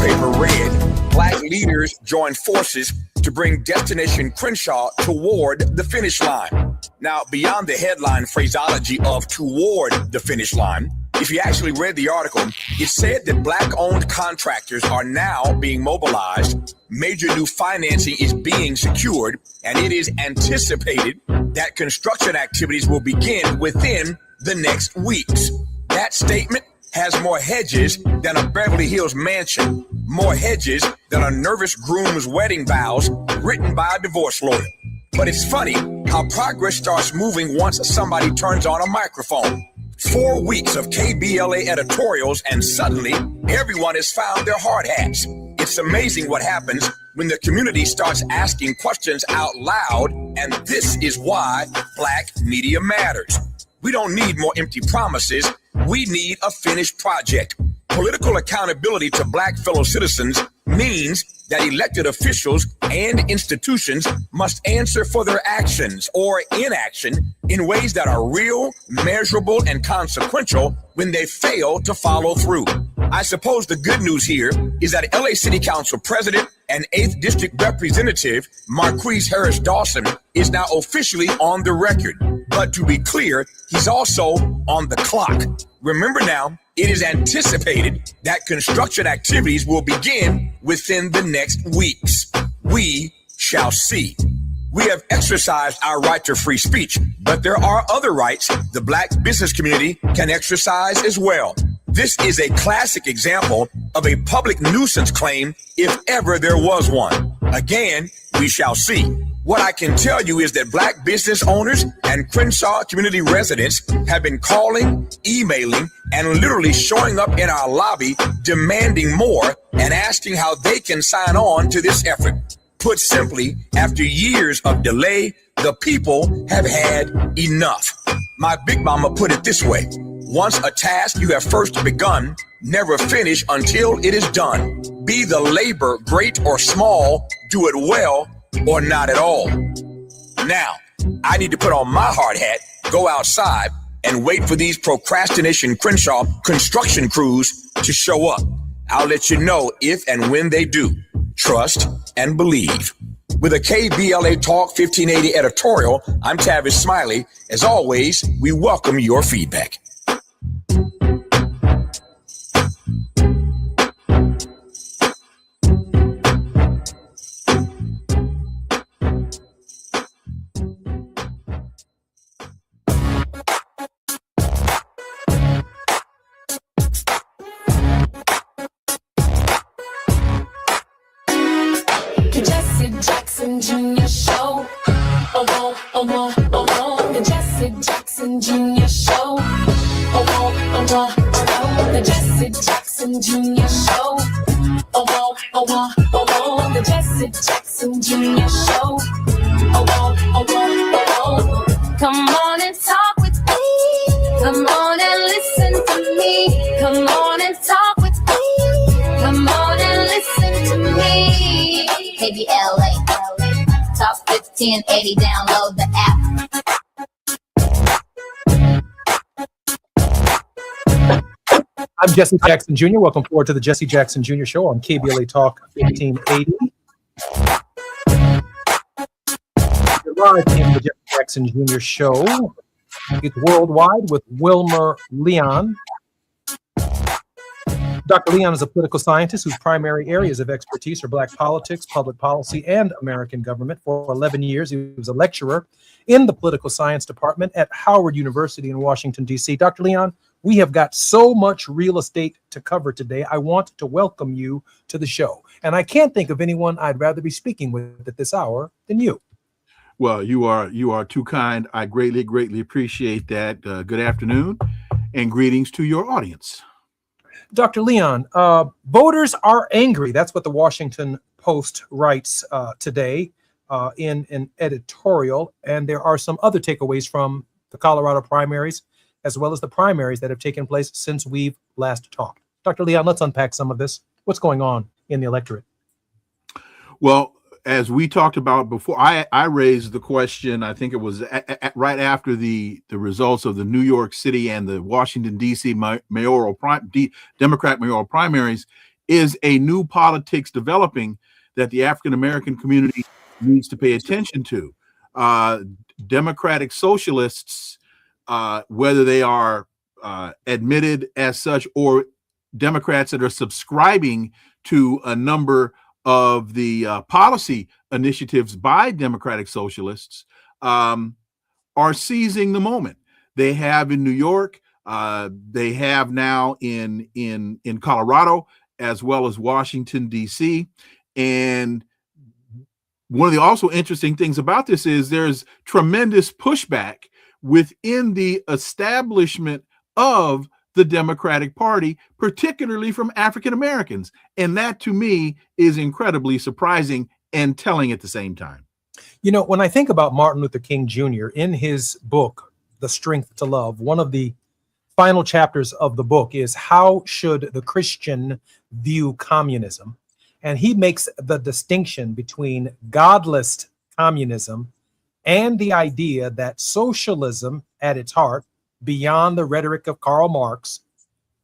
newspaper read, Black leaders join forces to bring Destination Crenshaw toward the finish line. Now, beyond the headline phraseology of toward the finish line, if you actually read the article, it said that Black-owned contractors are now being mobilized, major new financing is being secured, and it is anticipated that construction activities will begin within the next weeks. That statement has more hedges than a Beverly Hills mansion, more hedges than a nervous groom's wedding vows written by a divorce lawyer. But it's funny how progress starts moving once somebody turns on a microphone. 4 weeks of KBLA editorials, and suddenly everyone has found their hard hats. It's amazing what happens when the community starts asking questions out loud, and this is why Black media matters. We don't need more empty promises. We need a finished project. Political accountability to Black fellow citizens means that elected officials and institutions must answer for their actions or inaction in ways that are real, measurable, and consequential when they fail to follow through. I suppose the good news here is that LA City Council President and 8th District Representative Marquise Harris Dawson is now officially on the record. But to be clear, he's also on the clock. Remember now, it is anticipated that construction activities will begin within the next weeks. We shall see. We have exercised our right to free speech, but there are other rights the Black business community can exercise as well. This is a classic example of a public nuisance claim, if ever there was one. Again, we shall see. What I can tell you is that Black business owners and Crenshaw community residents have been calling, emailing, and literally showing up in our lobby demanding more and asking how they can sign on to this effort. Put simply, after years of delay, the people have had enough. My big mama put it this way: once a task you have first begun, never finish until it is done. Be the labor great or small, do it well or not at all. Now, I need to put on my hard hat, go outside, and wait for these procrastination Crenshaw construction crews to show up. I'll let you know if and when they do. Trust and believe. With a KBLA Talk 1580 editorial, I'm Tavis Smiley. As always, we welcome your feedback. Junior show. The Jesse Jackson Junior show. The Jesse Jackson Junior show. The Jesse Jackson Junior show. Come on and talk with me. Come on and listen to me. Come on and talk with me. Come on and listen to me. KBLA. Talk 1580, download the app. I'm Jesse Jackson Jr. Welcome forward to the Jesse Jackson Jr. Show on KBLA Talk 1580. You're live in the Jesse Jackson Jr. Show. It's worldwide with Wilmer Leon. Dr. Leon is a political scientist whose primary areas of expertise are Black politics, public policy, and American government. For 11 years, he was a lecturer in the political science department at Howard University in Washington, D.C. Dr. Leon, we have got so much real estate to cover today. I want to welcome you to the show. And I can't think of anyone I'd rather be speaking with at this hour than you. Well, you are too kind. I greatly appreciate that. Good afternoon and greetings to your audience. Dr. Leon, voters are angry. That's what the Washington Post writes today in an editorial. And there are some other takeaways from the Colorado primaries, as well as the primaries that have taken place since we've last talked. Dr. Leon, let's unpack some of this. What's going on in the electorate? Well, as we talked about before, I raised the question, I think it was right after the results of the New York City and the Washington, D.C. Democrat mayoral primaries, is a new politics developing that the African American community needs to pay attention to. Democratic socialists, whether they are admitted as such or Democrats that are subscribing to a number of the policy initiatives by Democratic socialists, are seizing the moment. They have in New York, they have now in Colorado, as well as Washington, D.C. And one of the also interesting things about this is there's tremendous pushback within the establishment of the Democratic Party, particularly from African Americans. And that to me is incredibly surprising and telling at the same time. You know, when I think about Martin Luther King Jr., in his book, The Strength to Love, one of the final chapters of the book is how should the Christian view communism? And he makes the distinction between godless communism and the idea that socialism at its heart, beyond the rhetoric of Karl Marx,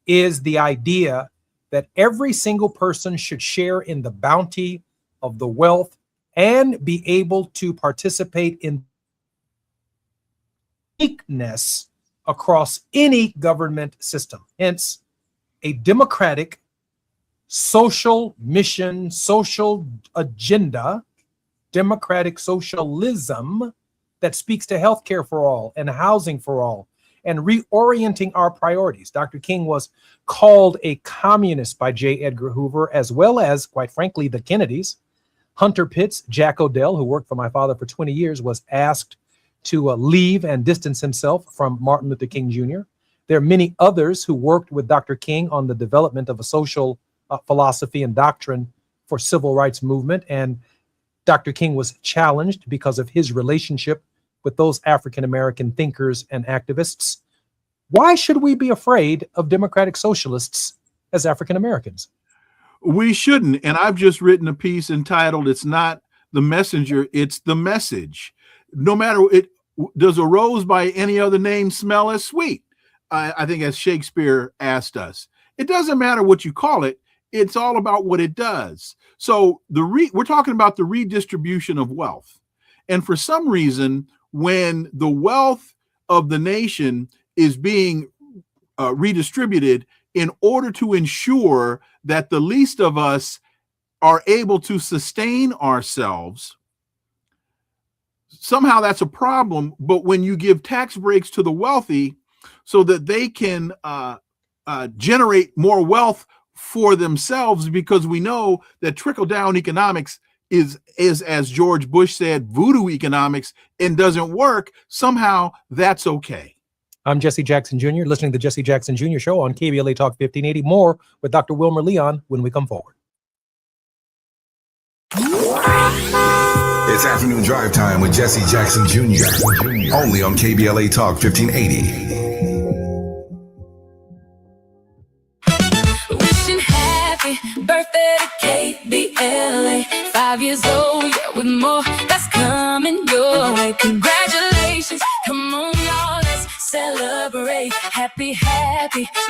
is the idea that every single person should share in the bounty of the wealth and be able to participate in equalness across any government system. Hence, a democratic social mission, social agenda, democratic socialism that speaks to healthcare for all and housing for all and reorienting our priorities. Dr. King was called a communist by J. Edgar Hoover, as well as, quite frankly, the Kennedys. Hunter Pitts, Jack Odell, who worked for my father for 20 years, was asked to leave and distance himself from Martin Luther King Jr. There are many others who worked with Dr. King on the development of a social philosophy and doctrine for civil rights movement. And Dr. King was challenged because of his relationship with those African-American thinkers and activists. Why should we be afraid of democratic socialists as African-Americans? We shouldn't. And I've just written a piece entitled, "It's Not the Messenger, It's the Message." No matter it, does a rose by any other name smell as sweet? I think as Shakespeare asked us, it doesn't matter what you call it. It's all about what it does. So we're talking about the redistribution of wealth. And for some reason, when the wealth of the nation is being redistributed in order to ensure that the least of us are able to sustain ourselves, somehow that's a problem. But when you give tax breaks to the wealthy so that they can generate more wealth for themselves, because we know that trickle-down economics is, as George Bush said, voodoo economics and doesn't work, somehow that's okay. I'm Jesse Jackson Jr., listening to the Jesse Jackson Jr. Show on KBLA Talk 1580. More with Dr. Wilmer Leon when we come forward. It's afternoon drive time with Jesse Jackson Jr. Only on KBLA Talk 1580. Wishing happy birthday to KBLA. 5 years old, yeah, with more that's coming your way. Congratulations, come on, y'all, let's celebrate. Happy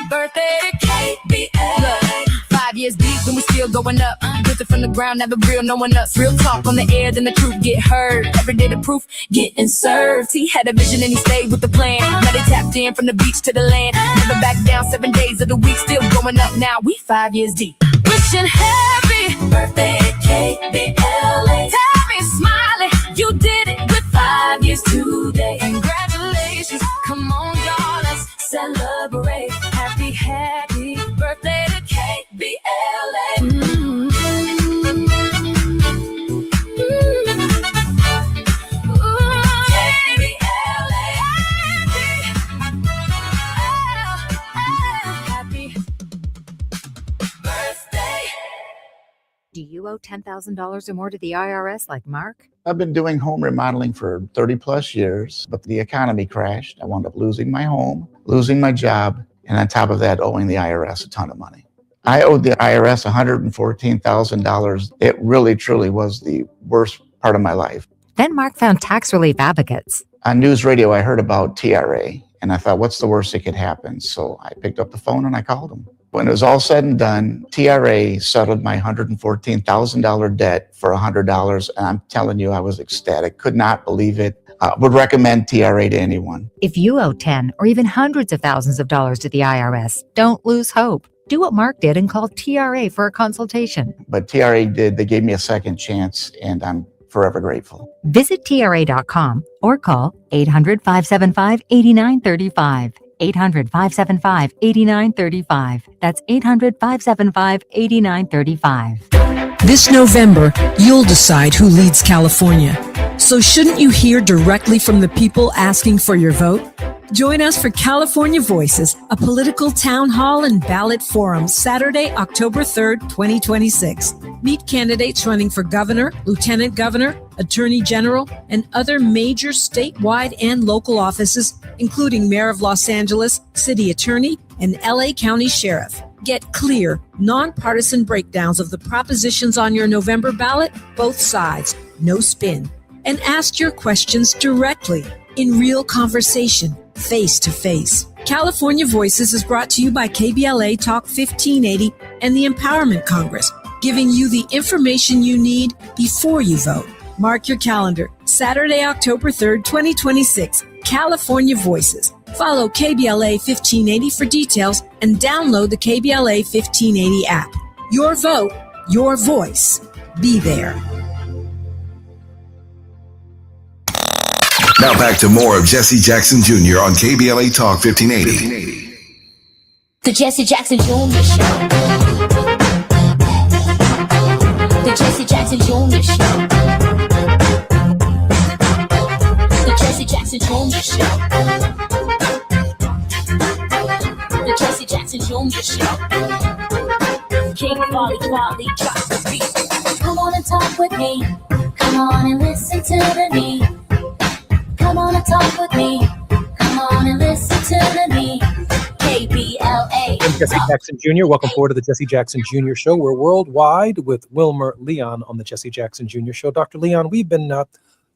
birthday to KBLA. 5 years deep and we still going up. Built it from the ground, never real, no one else. Real talk on the air, then the truth get heard. Every day the proof getting served. He had a vision and he stayed with the plan. Now they tapped in from the beach to the land. Never back down, 7 days of the week, still going up now. We 5 years deep. Wishing happy birthday KBLA. Tommy smiling, you did it with 5 years today. Congratulations, come on y'all, let's celebrate. Happy birthday to KBLA. Do you owe $10,000 or more to the IRS like Mark? I've been doing home remodeling for 30 plus years, but the economy crashed. I wound up losing my home, losing my job, and on top of that, owing the IRS a ton of money. I owed the IRS $114,000. It really, truly was the worst part of my life. Then Mark found tax relief advocates. On news radio, I heard about TRA, and I thought, what's the worst that could happen? So I picked up the phone and I called them. When it was all said and done, TRA settled my $114,000 debt for $100. And I'm telling you, I was ecstatic. Could not believe it. Would recommend TRA to anyone. If you owe 10 or even hundreds of thousands of dollars to the IRS, don't lose hope. Do what Mark did and call TRA for a consultation. But TRA did. They gave me a second chance, and I'm forever grateful. Visit TRA.com or call 800-575-8935. 800-575-8935. That's 800-575-8935. This November, you'll decide who leads California. So shouldn't you hear directly from the people asking for your vote? Join us for California Voices, a political town hall and ballot forum, Saturday, October 3rd, 2026. Meet candidates running for governor, lieutenant governor, attorney general, and other major statewide and local offices, including mayor of Los Angeles, city attorney, and LA County sheriff. Get clear, nonpartisan breakdowns of the propositions on your November ballot, both sides, no spin. And ask your questions directly, in real conversation, face to face. California Voices is brought to you by KBLA Talk 1580 and the Empowerment Congress, giving you the information you need before you vote. Mark your calendar, Saturday, October 3rd, 2026, California Voices. Follow KBLA 1580 for details and download the KBLA 1580 app. Your vote, your voice. Be there. Now back to more of Jesse Jackson Jr. on KBLA Talk 1580. The Jesse Jackson Jr. Show. The Jesse Jackson Jr. Show. The Jesse Jackson Jr. Show. The Jesse Jackson Jr. Show. King Wally drops the beat. Come on and talk with me. Come on and listen to the need. Come on and talk with me. Come on and listen to the need. KBLA. I'm Jesse Jackson Jr. Welcome forward to the Jesse Jackson Jr. Show. We're worldwide with Wilmer Leon on the Jesse Jackson Jr. Show. Dr. Leon, we've been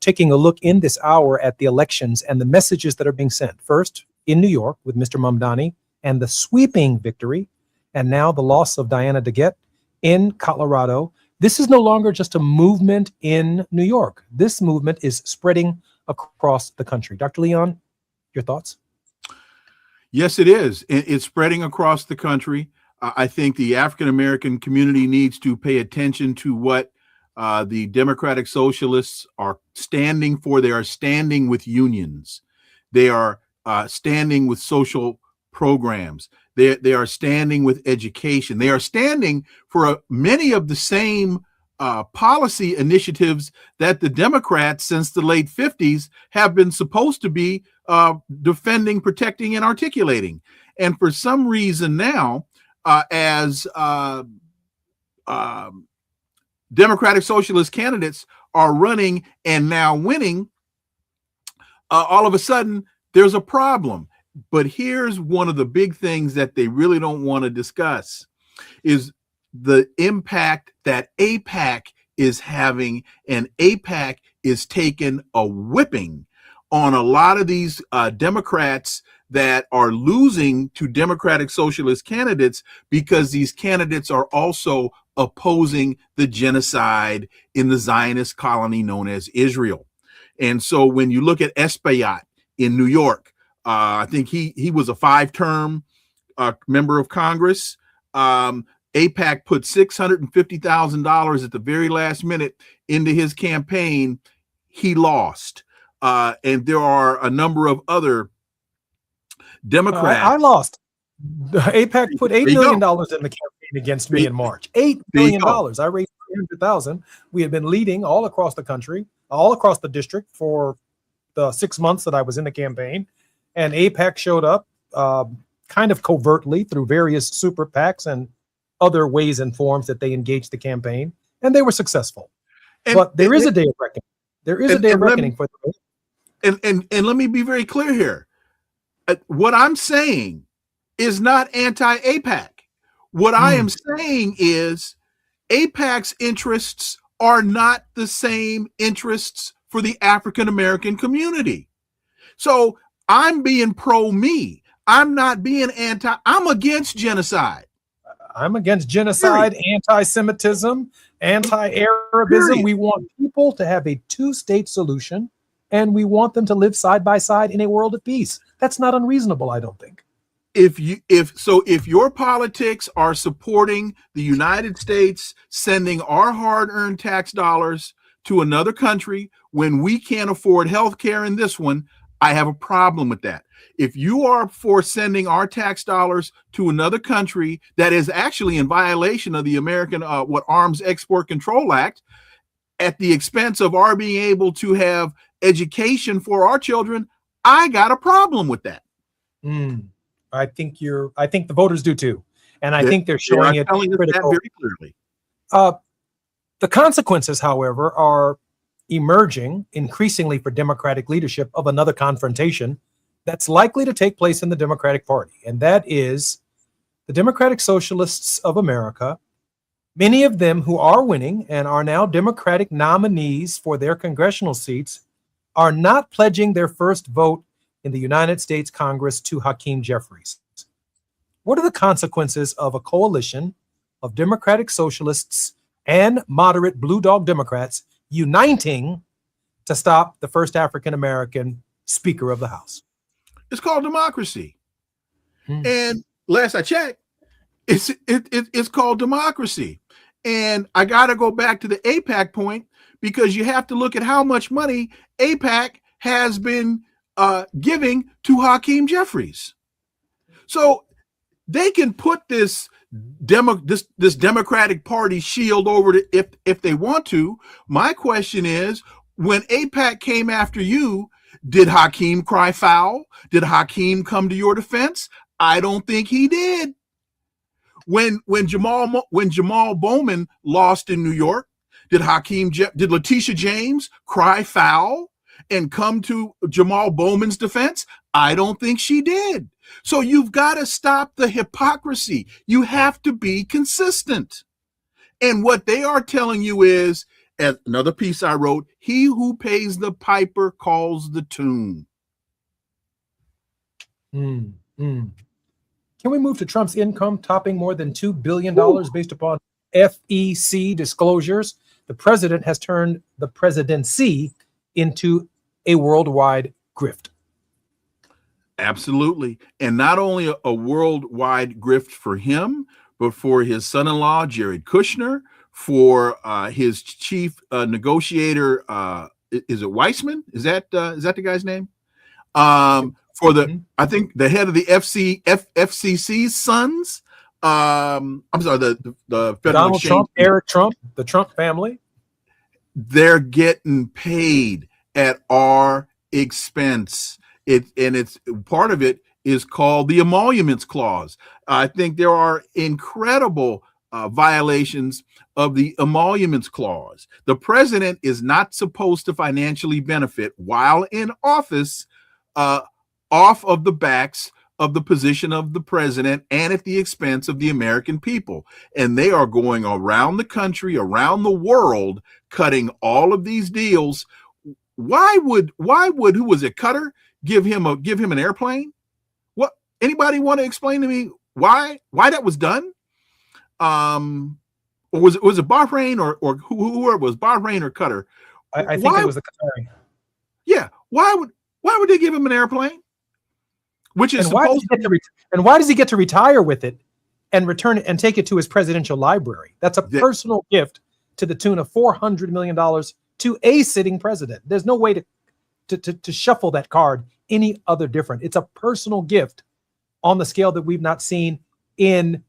taking a look in this hour at the elections and the messages that are being sent. First, in New York with Mr. Mamdani and the sweeping victory, and now the loss of Diana DeGette in Colorado. This is no longer just a movement in New York. This movement is spreading across the country. Dr. Leon, your thoughts? Yes, it is. It's spreading across the country. I think the African-American community needs to pay attention to what the Democratic Socialists are standing for. They are standing with unions. They are standing with social programs. They are standing with education. They are standing for many of the same policy initiatives that the Democrats since the late 50s have been supposed to be defending, protecting, and articulating. And for some reason now, as Democratic Socialist candidates are running and now winning, all of a sudden there's a problem. But here's one of the big things that they really don't want to discuss is the impact that AIPAC is having, and AIPAC is taking a whipping on a lot of these Democrats that are losing to Democratic Socialist candidates because these candidates are also opposing the genocide in the Zionist colony known as Israel. And so when you look at Espaillat in New York, I think he was a 5-term member of Congress. AIPAC put $650,000 at the very last minute into his campaign. He lost. And there are a number of other Democrats. I lost. AIPAC put $8 million in the campaign against me in March. $8 million. I raised $300,000. We had been leading all across the country, all across the district for the 6 months that I was in the campaign. And AIPAC showed up kind of covertly through various super PACs and other ways and forms that they engaged the campaign, and they were successful. But there is a day of reckoning. There is a day of reckoning for them. And let me be very clear here. What I'm saying is not anti-AIPAC. What I am saying is AIPAC's interests are not the same interests for the African-American community. So I'm being pro-me. I'm not being I'm against genocide. I'm against genocide, anti-Semitism, anti-Arabism. Period. We want people to have a two-state solution, and we want them to live side by side in a world of peace. That's not unreasonable, I don't think. If your politics are supporting the United States sending our hard-earned tax dollars to another country when we can't afford health care in this one, I have a problem with that. If you are for sending our tax dollars to another country that is actually in violation of the American Arms Export Control Act at the expense of our being able to have education for our children, I got a problem with that. I think the voters do too. And I think they're showing it telling us that critical. very clearly. The consequences, however, are emerging increasingly for Democratic leadership of another confrontation that's likely to take place in the Democratic Party. And that is the Democratic Socialists of America, many of them who are winning and are now Democratic nominees for their congressional seats, are not pledging their first vote in the United States Congress to Hakeem Jeffries. What are the consequences of a coalition of Democratic Socialists and moderate Blue Dog Democrats uniting to stop the first African-American Speaker of the House? It's called democracy. And last I checked, it's called democracy. And I got to go back to the AIPAC point, because you have to look at how much money AIPAC has been giving to Hakeem Jeffries. So they can put this Democratic Party shield over it if they want to. My question is, when AIPAC came after you, did Hakeem cry foul? Did Hakeem come to your defense? I don't think he did. When Jamal Bowman lost in New York, did Letitia James cry foul and come to Jamal Bowman's defense? I don't think she did. So you've got to stop the hypocrisy. You have to be consistent. And what they are telling you is, as another piece I wrote, he who pays the piper calls the tune. Can we move to Trump's income topping more than $2 billion based upon FEC disclosures? The president has turned the presidency into a worldwide grift. Absolutely. And not only a worldwide grift for him, but for his son-in-law, Jared Kushner, for his chief negotiator, is it Weissman? Is that the guy's name? For I think the head of the FCC's sons. I'm sorry, the federal Donald exchange. Trump, Eric Trump, the Trump family. They're getting paid at our expense. It's part of it is called the emoluments clause. I think there are incredible violations of the emoluments clause. The president is not supposed to financially benefit while in office off of the backs of the position of the president and at the expense of the American people. And they are going around the country, around the world, cutting all of these deals. Why would who was it, Qatar, give him an airplane? What, anybody want to explain to me why that was done? Or was it Bahrain or whoever was, Bahrain or Qatar? I think it was the Qatari. Yeah, why would they give him an airplane? Which is why does he get to retire with it and return it and take it to his presidential library? That's a personal gift to the tune of $400 million to a sitting president. There's no way to shuffle that card any other different. It's a personal gift on the scale that we've not seen in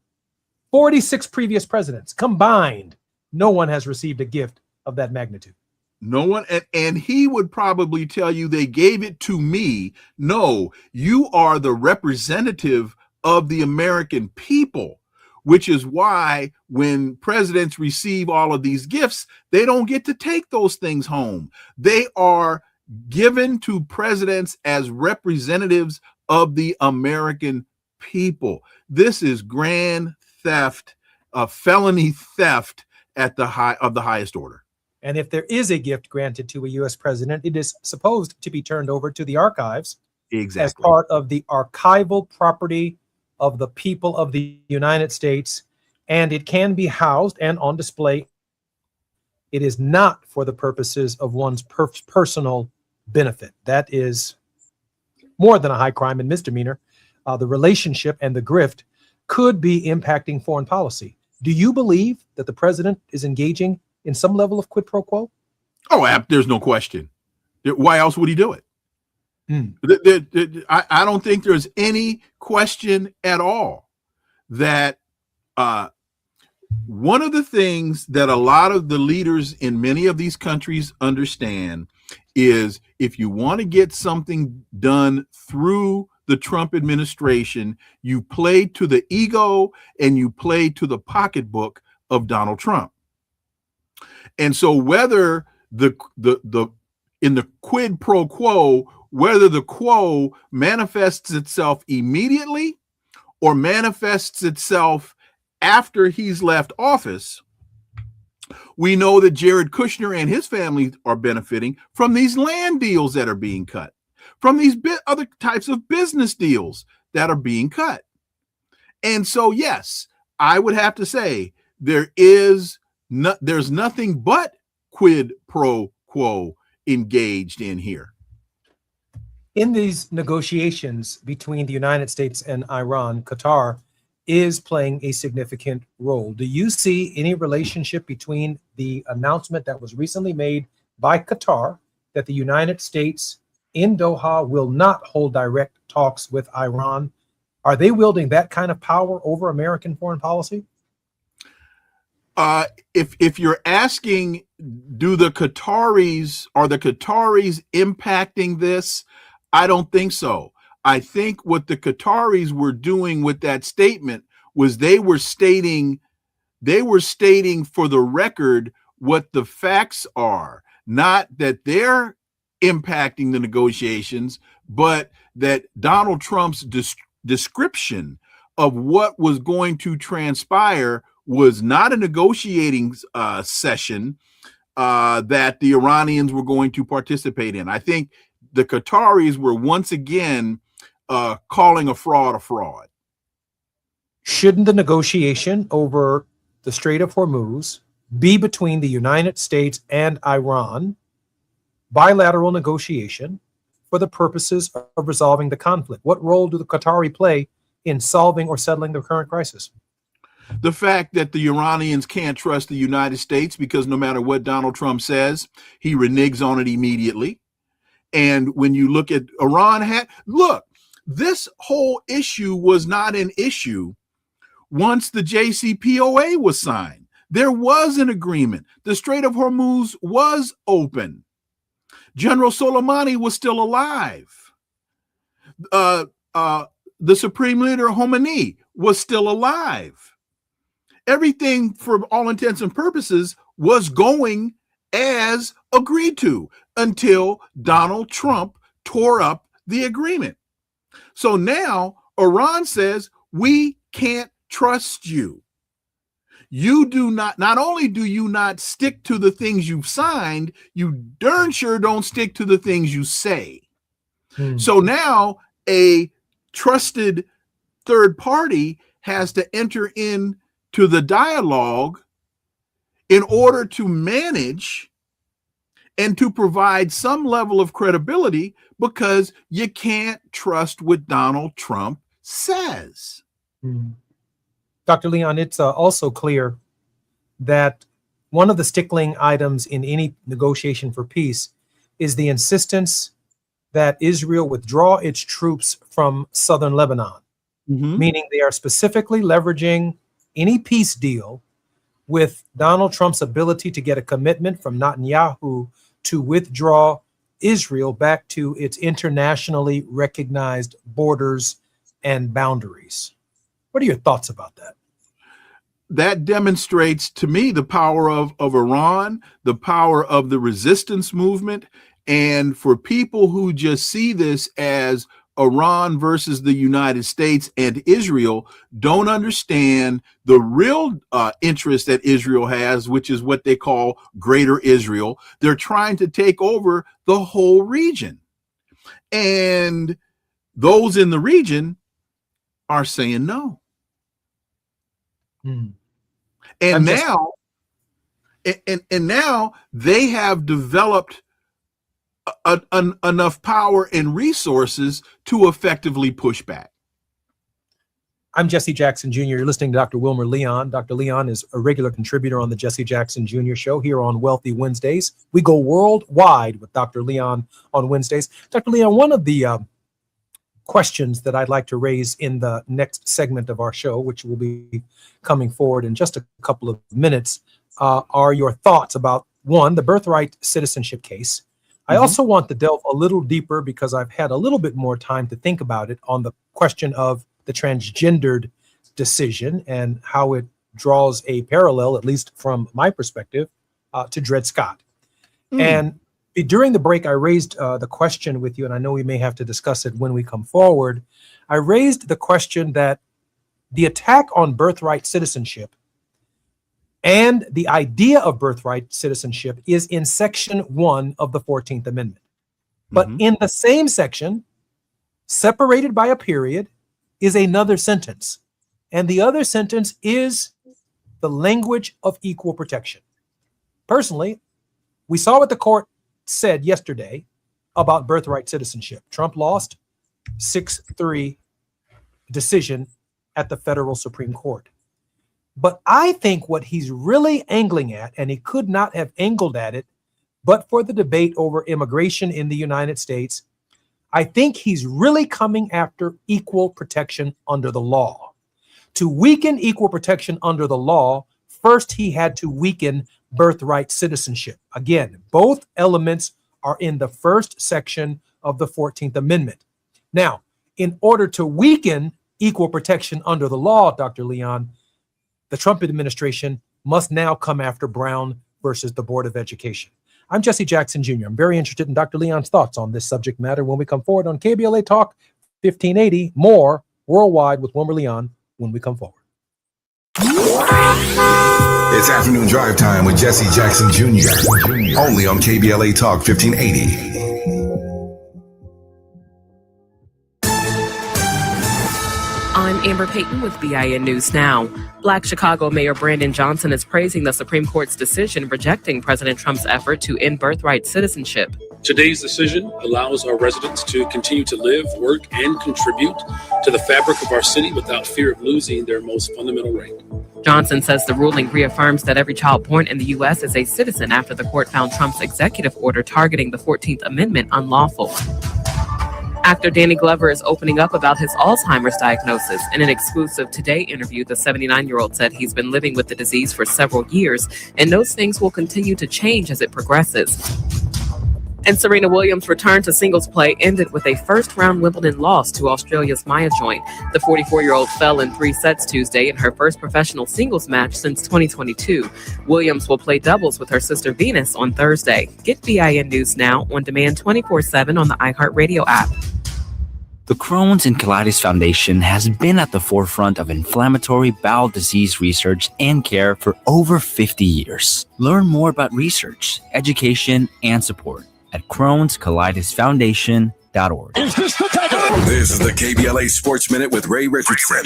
46 previous presidents combined. No one has received a gift of that magnitude. No one, and he would probably tell you they gave it to me. No, you are the representative of the American people, which is why when presidents receive all of these gifts, they don't get to take those things home. They are given to presidents as representatives of the American people. This is grand theft, felony theft at the highest order. And if there is a gift granted to a U.S. president, it is supposed to be turned over to the archives as part of the archival property of the people of the United States. and it can be housed and on display. It is not for the purposes of one's personal benefit. That is more than a high crime and misdemeanor. The relationship and the grift could be impacting foreign policy. Do you believe that the president is engaging in some level of quid pro quo? Oh, there's no question. Why else would he do it? I don't think there's any question at all that one of the things that a lot of the leaders in many of these countries understand is if you want to get something done through the Trump administration, you play to the ego and you play to the pocketbook of Donald Trump. And so whether in the quid pro quo, whether the quo manifests itself immediately or manifests itself after he's left office, we know that Jared Kushner and his family are benefiting from these land deals that are being cut, from these other types of business deals that are being cut. And so, yes, I would have to say there's nothing but quid pro quo engaged in here. In these negotiations between the United States and Iran, Qatar is playing a significant role. Do you see any relationship between the announcement that was recently made by Qatar that the United States in Doha will not hold direct talks with Iran? Are they wielding that kind of power over American foreign policy? If you're asking, are the Qataris impacting this? I don't think so. I think what the Qataris were doing with that statement was they were stating for the record what the facts are, not that they're impacting the negotiations, but that Donald Trump's description of what was going to transpire was not a negotiating session that the Iranians were going to participate in. I think the Qataris were once again calling a fraud a fraud. Shouldn't the negotiation over the Strait of Hormuz be between the United States and Iran, bilateral negotiation for the purposes of resolving the conflict? What role do the Qatari play in solving or settling the current crisis? The fact that the Iranians can't trust the United States because no matter what Donald Trump says, he reneges on it immediately. And when you look at Iran, this whole issue was not an issue once the JCPOA was signed. There was an agreement. The Strait of Hormuz was open. General Soleimani was still alive. The Supreme Leader Khomeini was still alive. Everything, for all intents and purposes, was going as agreed to until Donald Trump tore up the agreement. So now Iran says, we can't trust you. You do not only do you not stick to the things you've signed, you darn sure don't stick to the things you say. So now a trusted third party has to enter into the dialogue in order to manage and to provide some level of credibility, because you can't trust what Donald Trump says. Dr. Leon, it's also clear that one of the stickling items in any negotiation for peace is the insistence that Israel withdraw its troops from southern Lebanon, meaning they are specifically leveraging any peace deal with Donald Trump's ability to get a commitment from Netanyahu to withdraw Israel back to its internationally recognized borders and boundaries. What are your thoughts about that? That demonstrates to me the power of Iran, the power of the resistance movement. And for people who just see this as Iran versus the United States and Israel, don't understand the real interest that Israel has, which is what they call Greater Israel. They're trying to take over the whole region. And those in the region are saying no. And now they have developed enough power and resources to effectively push back. I'm Jesse Jackson Jr. You're listening to Dr. Wilmer Leon. Dr. Leon is a regular contributor on the Jesse Jackson Jr. Show here on Wealthy Wednesdays. We go worldwide with Dr. Leon on Wednesdays. Dr. Leon, one of the questions that I'd like to raise in the next segment of our show, which will be coming forward in just a couple of minutes, are your thoughts about, one, the birthright citizenship case. I also want to delve a little deeper, because I've had a little bit more time to think about it, on the question of the transgendered decision and how it draws a parallel, at least from my perspective, to Dred Scott. And during the break, I raised the question with you, and I know we may have to discuss it when we come forward. I raised the question that the attack on birthright citizenship and the idea of birthright citizenship is in Section 1 of the 14th Amendment. But in the same section, separated by a period, is another sentence. And the other sentence is the language of equal protection. Personally, we saw what the court said yesterday about birthright citizenship. Trump lost 6-3 decision at the federal Supreme Court. But I think what he's really angling at, and he could not have angled at it but for the debate over immigration in the United States, I think he's really coming after equal protection under the law. To weaken equal protection under the law, first he had to weaken birthright citizenship. Again, both elements are in the first section of the 14th Amendment. Now, in order to weaken equal protection under the law, Dr. Leon, the Trump administration must now come after Brown versus the Board of Education. I'm Jesse Jackson Jr. I'm very interested in Dr. Leon's thoughts on this subject matter when we come forward on KBLA Talk 1580. More worldwide with Wilmer Leon when we come forward. It's afternoon drive time with Jesse Jackson Jr. Only on KBLA Talk 1580. I'm Amber Payton with BIN News Now. Black Chicago Mayor Brandon Johnson is praising the Supreme Court's decision rejecting President Trump's effort to end birthright citizenship. Today's decision allows our residents to continue to live, work, and contribute to the fabric of our city without fear of losing their most fundamental right. Johnson says the ruling reaffirms that every child born in the U.S. is a citizen after the court found Trump's executive order targeting the 14th Amendment unlawful. Actor Danny Glover is opening up about his Alzheimer's diagnosis. In an exclusive Today interview, the 79-year-old said he's been living with the disease for several years and knows things will continue to change as it progresses. And Serena Williams' return to singles play ended with a first-round Wimbledon loss to Australia's Maya Joint. The 44-year-old fell in 3 sets Tuesday in her first professional singles match since 2022. Williams will play doubles with her sister Venus on Thursday. Get BIN News Now on demand 24/7 on the iHeartRadio app. The Crohn's and Colitis Foundation has been at the forefront of inflammatory bowel disease research and care for over 50 years. Learn more about research, education, and support at Crohn'sColitisFoundation.org. This is the KBLA Sports Minute with Ray Richardson.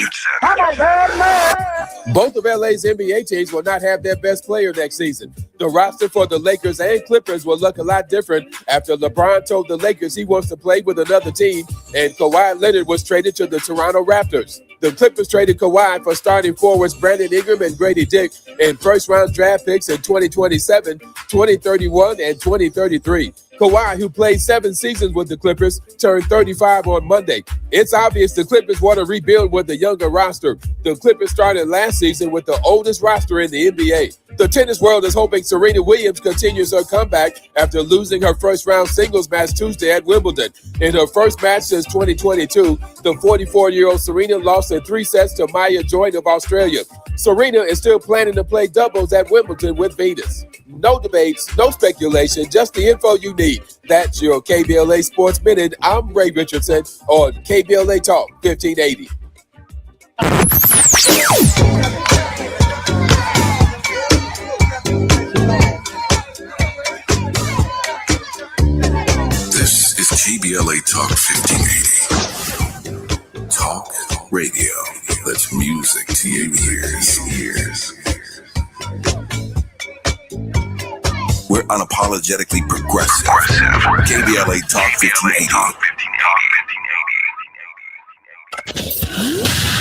Both of LA's NBA teams will not have their best player next season. The roster for the Lakers and Clippers will look a lot different after LeBron told the Lakers he wants to play with another team, and Kawhi Leonard was traded to the Toronto Raptors. The Clippers traded Kawhi for starting forwards Brandon Ingram and Grady Dick and first-round draft picks in 2027, 2031, and 2033. Kawhi, who played 7 seasons with the Clippers, turned 35 on Monday. It's obvious the Clippers want to rebuild with a younger roster. The Clippers started last season with the oldest roster in the NBA. The tennis world is hoping Serena Williams continues her comeback after losing her first-round singles match Tuesday at Wimbledon. In her first match since 2022, the 44-year-old Serena lost in 3 sets to Maya Joint of Australia. Serena is still planning to play doubles at Wimbledon with Venus. No debates, no speculation, just the info you need. That's your KBLA Sports Minute. I'm Ray Richardson on KBLA Talk 1580. This is KBLA Talk 1580. Talk radio. That's music to your ears. We're unapologetically progressive. KBLA Talk 1580.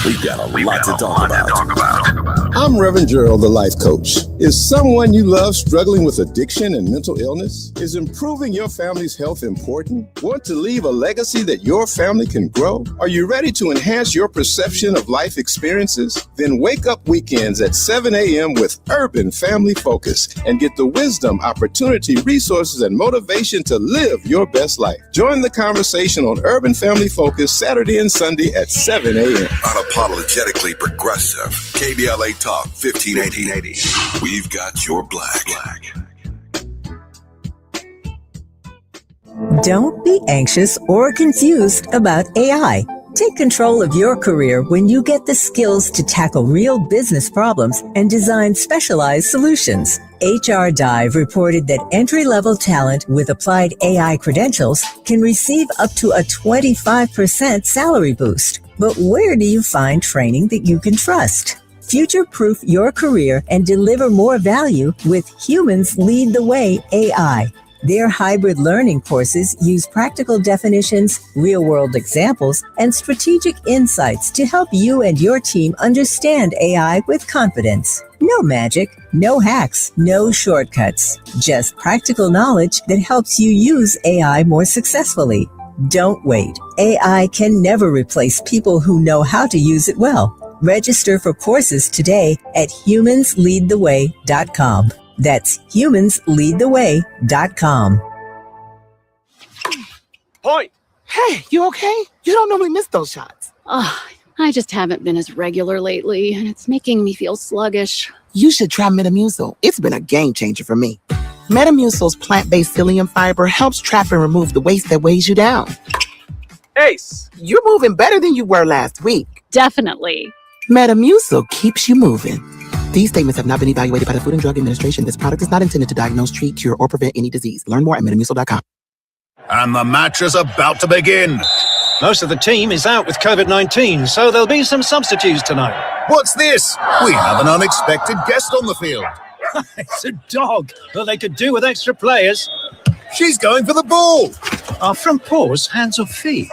We've got a lot to talk about. I'm Reverend Gerald, the life coach. Is someone you love struggling with addiction and mental illness? Is improving your family's health important? Want to leave a legacy that your family can grow? Are you ready to enhance your perception of life experiences? Then wake up weekends at 7 a.m. with Urban Family Focus and get the wisdom, opportunity, resources, and motivation to live your best life. Join the conversation on Urban Family Focus Saturday and Sunday at 7 a.m. Unapologetically progressive. KBLA Talk 1580. We've got your black. Don't be anxious or confused about AI. Take control of your career when you get the skills to tackle real business problems and design specialized solutions. HR Dive reported that entry-level talent with applied AI credentials can receive up to a 25% salary boost. But where do you find training that you can trust? Future-proof your career and deliver more value with Humans Lead the Way AI. Their hybrid learning courses use practical definitions, real-world examples, and strategic insights to help you and your team understand AI with confidence. No magic, no hacks, no shortcuts. Just practical knowledge that helps you use AI more successfully. Don't wait. AI can never replace people who know how to use it well. Register for courses today at humansleadtheway.com. That's humansleadtheway.com. Point. Hey, you okay? You don't normally miss those shots. Oh, I just haven't been as regular lately, and it's making me feel sluggish. You should try Metamucil. It's been a game changer for me. Metamucil's plant-based psyllium fiber helps trap and remove the waste that weighs you down. Ace, you're moving better than you were last week. Definitely. Metamucil keeps you moving. These statements have not been evaluated by the Food and Drug Administration. This product is not intended to diagnose, treat, cure, or prevent any disease. Learn more at metamucil.com. And the match is about to begin. Most of the team is out with COVID-19, so there'll be some substitutes tonight. What's this? We have an unexpected guest on the field. It's a dog. Well, they could do with extra players. She's going for the ball. Are front paws hands or feet?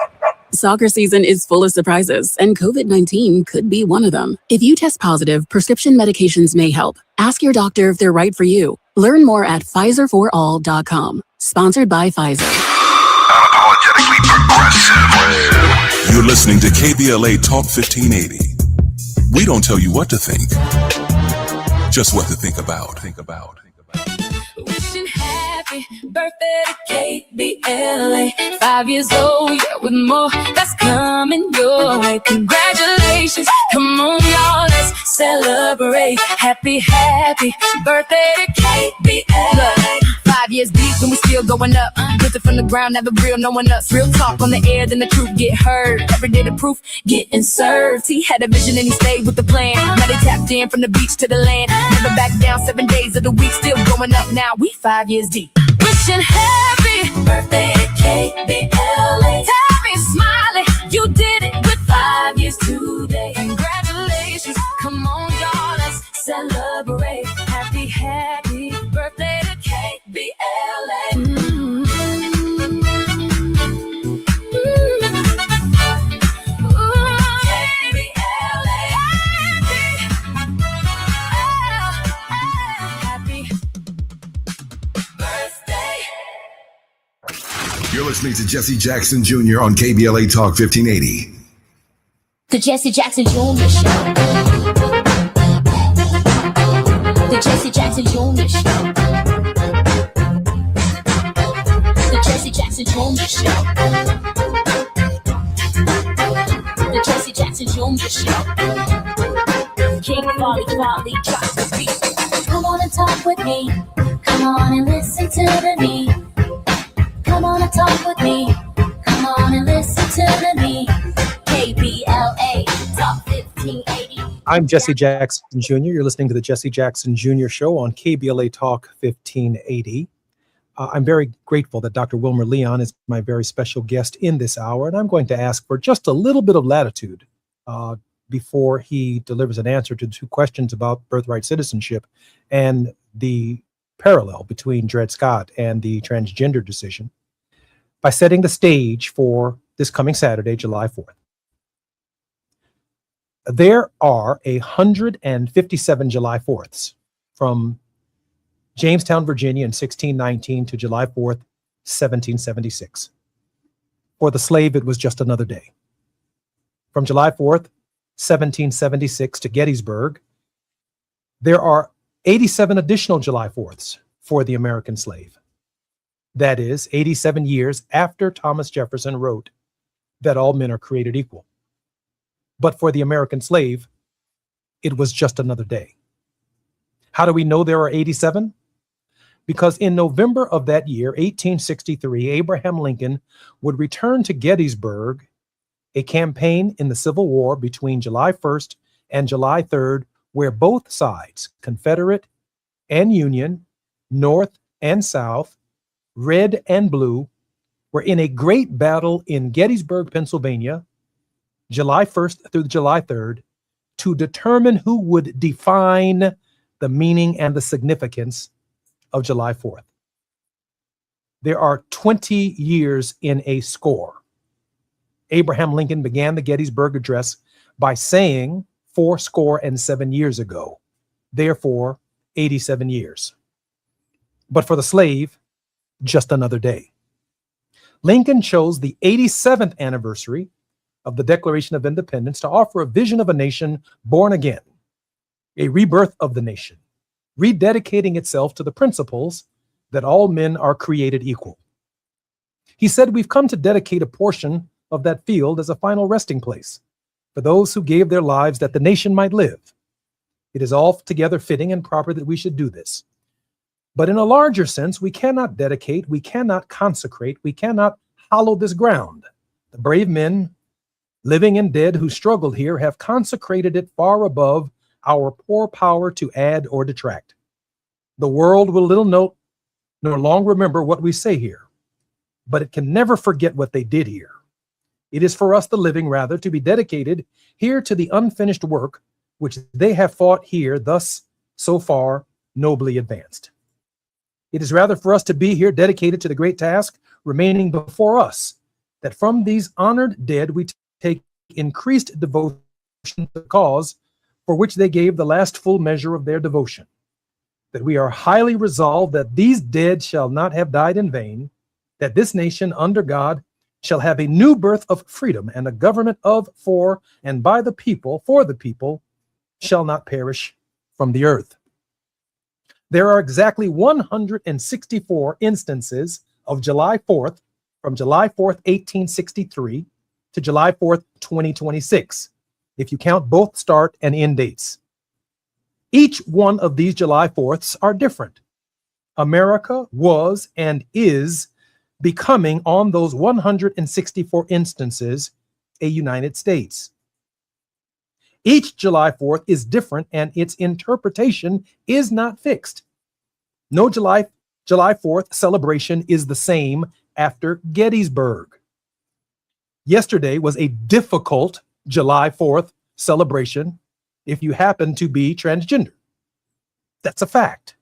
Soccer season is full of surprises, and COVID-19 could be one of them. If you test positive, prescription medications may help. Ask your doctor if they're right for you. Learn more at PfizerForAll.com. Sponsored by Pfizer. Unapologetically progressive. You're listening to KBLA Talk 1580. We don't tell you what to think, just what to think about. Wishing happy birthday to KBLA. 5 years old, yeah, with more that's coming your way. Congratulations, come on y'all, let's celebrate. Happy birthday to KBLA. 5 years deep and we still going up. Built it from the ground, never real, no one else. Real talk on the air, then the truth get heard. Every day the proof getting served. He had a vision and he stayed with the plan. Now they tapped in from the beach to the land. Never back down, 7 days of the week, still going up now. We 5 years deep. Wishing happy birthday to KBLA. Tommy smiling, you did it with 5 years today. Congratulations, come on y'all, let's celebrate. Happy birthday to KBLA. You're listening to Jesse Jackson Jr. on KBLA Talk 1580. The Jesse Jackson Jr. Show. The Jesse Jackson Jr. Show. The Jesse Jackson Jr. Show. The Jesse Jackson Jr. Show. King Quality, drop the beat. Come on and talk with me. Come on and listen to me. Come on and talk with me. Come on and listen to me. KBLA Talk 1580. I'm Jesse Jackson Jr. You're listening to the Jesse Jackson Jr. Show on KBLA Talk 1580. I'm very grateful that Dr. Wilmer Leon is my very special guest in this hour, and I'm going to ask for just a little bit of latitude before he delivers an answer to 2 questions about birthright citizenship and the parallel between Dred Scott and the transgender decision by setting the stage for this coming Saturday, July 4th. There are 157 July 4ths from Jamestown, Virginia in 1619 to July 4th, 1776. For the slave, it was just another day. From July 4th, 1776 to Gettysburg, there are 87 additional July 4ths for the American slave. That is 87 years after Thomas Jefferson wrote that all men are created equal. But for the American slave, it was just another day. How do we know there are 87? Because in November of that year, 1863, Abraham Lincoln would return to Gettysburg, a campaign in the Civil War between July 1st and July 3rd, where both sides, Confederate and Union, North and South, red and blue, were in a great battle in Gettysburg, Pennsylvania, July 1st through July 3rd, to determine who would define the meaning and the significance of July 4th. There are 20 years in a score. Abraham Lincoln began the Gettysburg Address by saying 87 years ago, therefore 87 years. But for the slave, just another day. Lincoln chose the 87th anniversary of the Declaration of Independence to offer a vision of a nation born again, a rebirth of the nation, rededicating itself to the principles that all men are created equal. He said, "We've come to dedicate a portion of that field as a final resting place for those who gave their lives that the nation might live. It is altogether fitting and proper that we should do this. But in a larger sense, we cannot dedicate, we cannot consecrate, we cannot hallow this ground. The brave men, living and dead, who struggled here have consecrated it far above our poor power to add or detract. The world will little note nor long remember what we say here, but it can never forget what they did here. It is for us, the living, rather, to be dedicated here to the unfinished work which they have fought here, thus so far nobly advanced. It is rather for us to be here dedicated to the great task remaining before us, that from these honored dead we take increased devotion to the cause for which they gave the last full measure of their devotion, that we are highly resolved that these dead shall not have died in vain, that this nation under God shall have a new birth of freedom, and a government of, for, and by the people, for the people, shall not perish from the earth." There are exactly 164 instances of July 4th, from July 4th, 1863 to July 4th, 2026, if you count both start and end dates. Each one of these July 4ths are different. America was and is becoming, on those 164 instances, a United States. Each July 4th is different, and its interpretation is not fixed. No July 4th celebration is the same after Gettysburg. Yesterday was a difficult July 4th celebration if you happen to be transgender. That's a fact.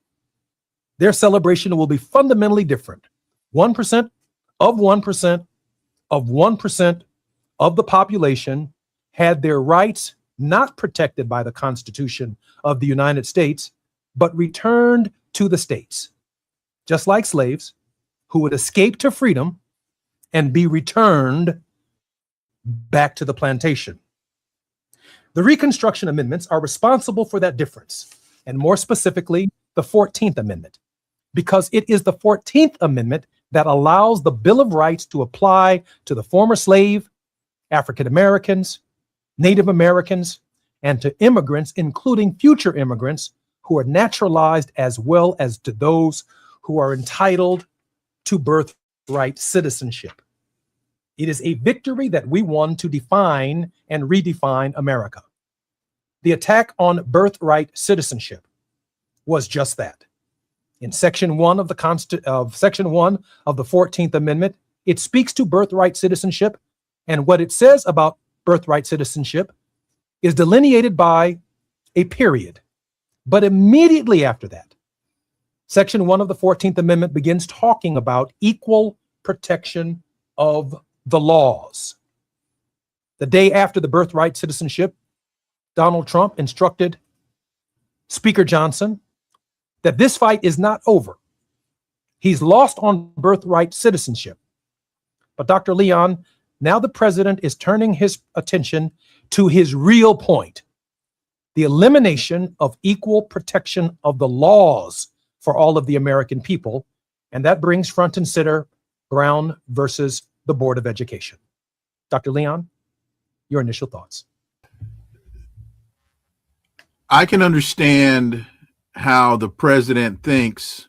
Their celebration will be fundamentally different. 1% of 1% of 1% of the population had their rights not protected by the Constitution of the United States, but returned to the states, just like slaves who would escape to freedom and be returned back to the plantation. The Reconstruction Amendments are responsible for that difference, and more specifically, the 14th Amendment, because it is the 14th Amendment that allows the Bill of Rights to apply to the former slave, African Americans, Native Americans, and to immigrants, including future immigrants who are naturalized, as well as to those who are entitled to birthright citizenship. It is a victory that we won to define and redefine America. The attack on birthright citizenship was just that. In Section 1 of Section 1 of the 14th Amendment, it speaks to birthright citizenship, and what it says about birthright citizenship is delineated by a period. But immediately after that, Section 1 of the 14th Amendment begins talking about equal protection of the laws. The day after the birthright citizenship, Donald Trump instructed Speaker Johnson that this fight is not over. He's lost on birthright citizenship. But Dr. Leon, now the president is turning his attention to his real point, the elimination of equal protection of the laws for all of the American people. And that brings front and center Brown versus the Board of Education. Dr. Leon, your initial thoughts. I can understand how the president thinks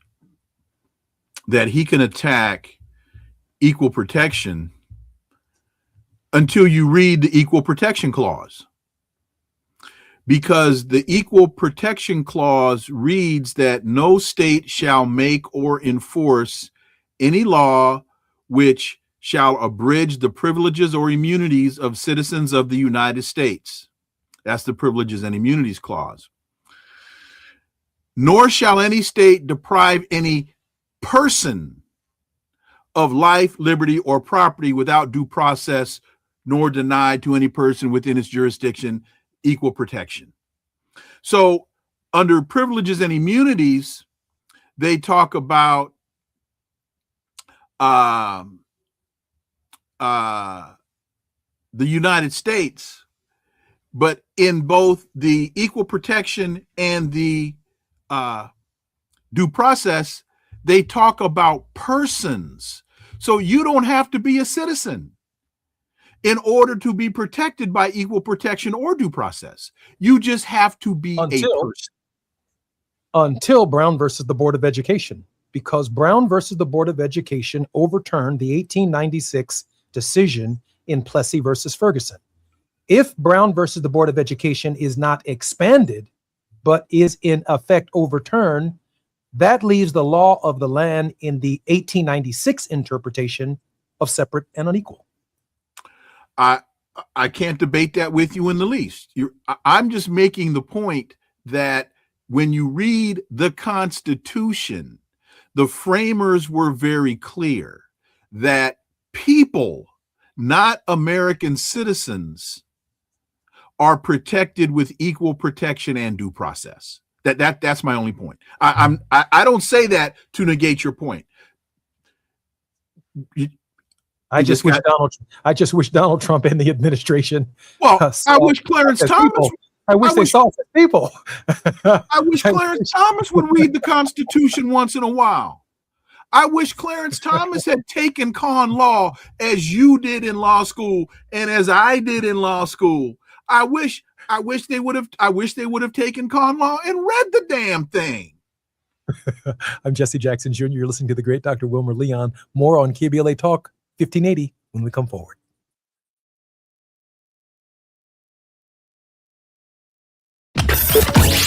that he can attack equal protection until you read the Equal Protection Clause. Because the Equal Protection Clause reads that no state shall make or enforce any law which shall abridge the privileges or immunities of citizens of the United States. That's the Privileges and Immunities Clause. Nor shall any state deprive any person of life, liberty, or property without due process, nor deny to any person within its jurisdiction equal protection. So under privileges and immunities, they talk about the United States, but in both the equal protection and the due process, they talk about persons. So you don't have to be a citizen in order to be protected by equal protection or due process. You just have to be a person. Until Brown versus the Board of Education, because Brown versus the Board of Education overturned the 1896 decision in Plessy versus Ferguson. If Brown versus the Board of Education is not expanded, but is in effect overturned, that leaves the law of the land in the 1896 interpretation of separate and unequal. I can't debate that with you in the least. I'm just making the point that when you read the Constitution, the framers were very clear that people, not American citizens, are protected with equal protection and due process. That's my only point. I don't say that to negate your point. I just wish Donald Trump and the administration. Well, I wish Clarence Thomas. I wish they saw people. I wish Clarence Thomas would read the Constitution once in a while. I wish Clarence Thomas had taken con law as you did in law school and as I did in law school. I wish they would have taken con law and read the damn thing. I'm Jesse Jackson Jr. You're listening to the great Dr. Wilmer Leon. More on KBLA Talk 1580 when we come forward.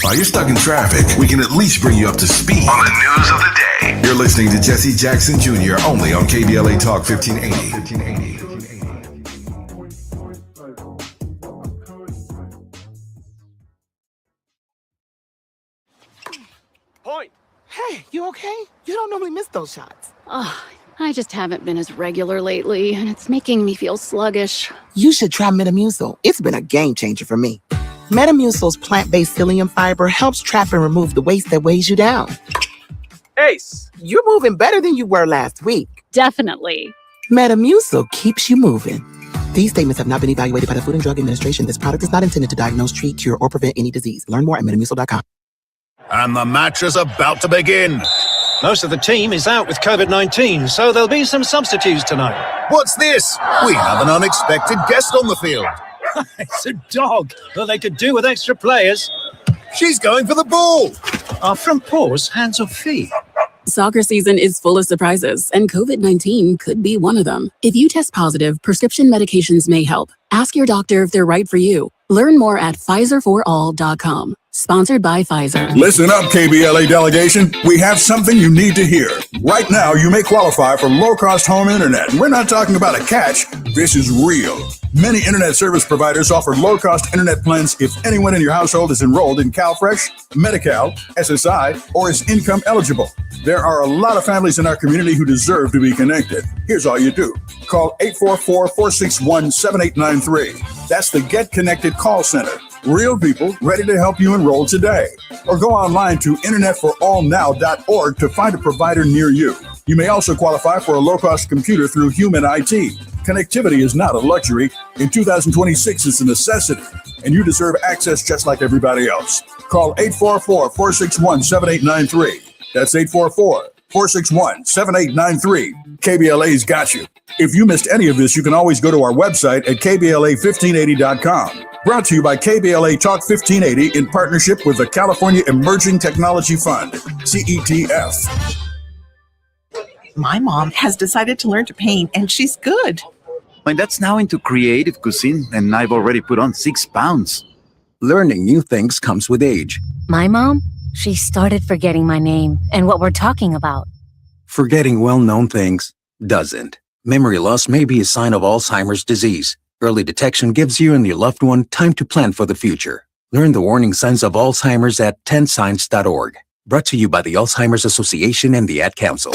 While you're stuck in traffic, we can at least bring you up to speed on the news of the day. You're listening to Jesse Jackson Jr. only on KBLA Talk 1580. Point. Hey, you okay? You don't normally miss those shots. Oh, I just haven't been as regular lately, and it's making me feel sluggish. You should try Metamucil. It's been a game changer for me. Metamucil's plant-based psyllium fiber helps trap and remove the waste that weighs you down. Ace, you're moving better than you were last week. Definitely. Metamucil keeps you moving. These statements have not been evaluated by the Food and Drug Administration. This product is not intended to diagnose, treat, cure, or prevent any disease. Learn more at metamucil.com. And the match is about to begin. Most of the team is out with COVID-19, so there'll be some substitutes tonight. What's this? We have an unexpected guest on the field. It's a dog. Well, they could do with extra players. She's going for the ball. Are front paws hands or feet? Soccer season is full of surprises, and COVID-19 could be one of them. If you test positive, prescription medications may help. Ask your doctor if they're right for you. Learn more at PfizerForAll.com. Sponsored by Pfizer. Listen up, KBLA delegation. We have something you need to hear. Right now, you may qualify for low-cost home internet. We're not talking about a catch. This is real. Many internet service providers offer low-cost internet plans if anyone in your household is enrolled in CalFresh, Medi-Cal, SSI, or is income eligible. There are a lot of families in our community who deserve to be connected. Here's all you do. Call 844-461-7893. That's the Get Connected call center. Real people ready to help you enroll today. Or go online to internetforallnow.org to find a provider near you. You may also qualify for a low-cost computer through Human IT. Connectivity is not a luxury. In 2026, it's a necessity, and you deserve access just like everybody else. Call 844-461-7893. That's 844-461-7893. KBLA's got you. If you missed any of this, you can always go to our website at KBLA1580.com. Brought to you by KBLA Talk 1580 in partnership with the California Emerging Technology Fund, CETF. My mom has decided to learn to paint, and she's good. My dad's now into creative cuisine, and I've already put on 6 pounds. Learning new things comes with age. My mom, she started forgetting my name and what we're talking about. Forgetting well-known things doesn't. Memory loss may be a sign of Alzheimer's disease. Early detection gives you and your loved one time to plan for the future. Learn the warning signs of Alzheimer's at 10signs.org. Brought to you by the Alzheimer's Association and the Ad Council.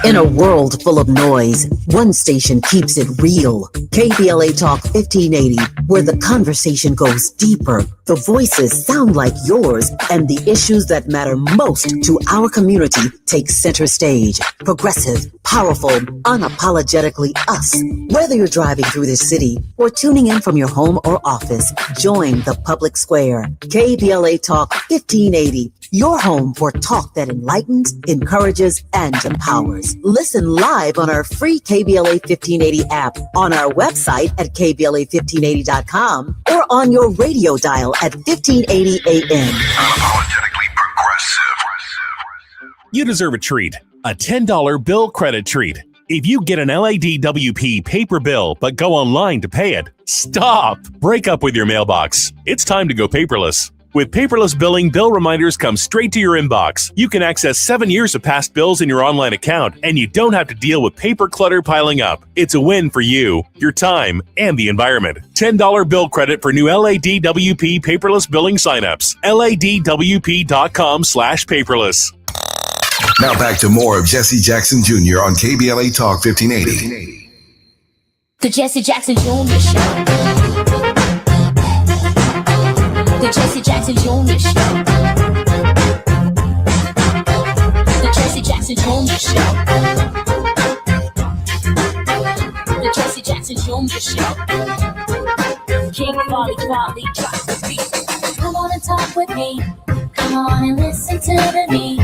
In a world full of noise, one station keeps it real. KBLA Talk 1580, where the conversation goes deeper, the voices sound like yours, and the issues that matter most to our community take center stage. Progressive, powerful, unapologetically us. Whether you're driving through the city or tuning in from your home or office, join the public square. KBLA Talk 1580. Your home for talk that enlightens, encourages, and empowers. Listen live on our free KBLA 1580 app, on our website at KBLA1580.com, or on your radio dial at 1580 AM. Unapologetically progressive. You deserve a treat. A $10 bill credit treat. If you get an LADWP paper bill but go online to pay it, stop! Break up with your mailbox. It's time to go paperless. With paperless billing, bill reminders come straight to your inbox. You can access 7 years of past bills in your online account, and you don't have to deal with paper clutter piling up. It's a win for you, your time, and the environment. $10 bill credit for new LADWP paperless billing signups. LADWP.com/paperless. Now back to more of Jesse Jackson Jr. on KBLA Talk 1580. The Jesse Jackson Jr. Show. The Jesse Jackson Jr. Show. The Jesse Jackson Jr. Show. The Jesse Jackson Jr. Show. King Volley drops the beat. Come on and talk with me. Come on and listen to me.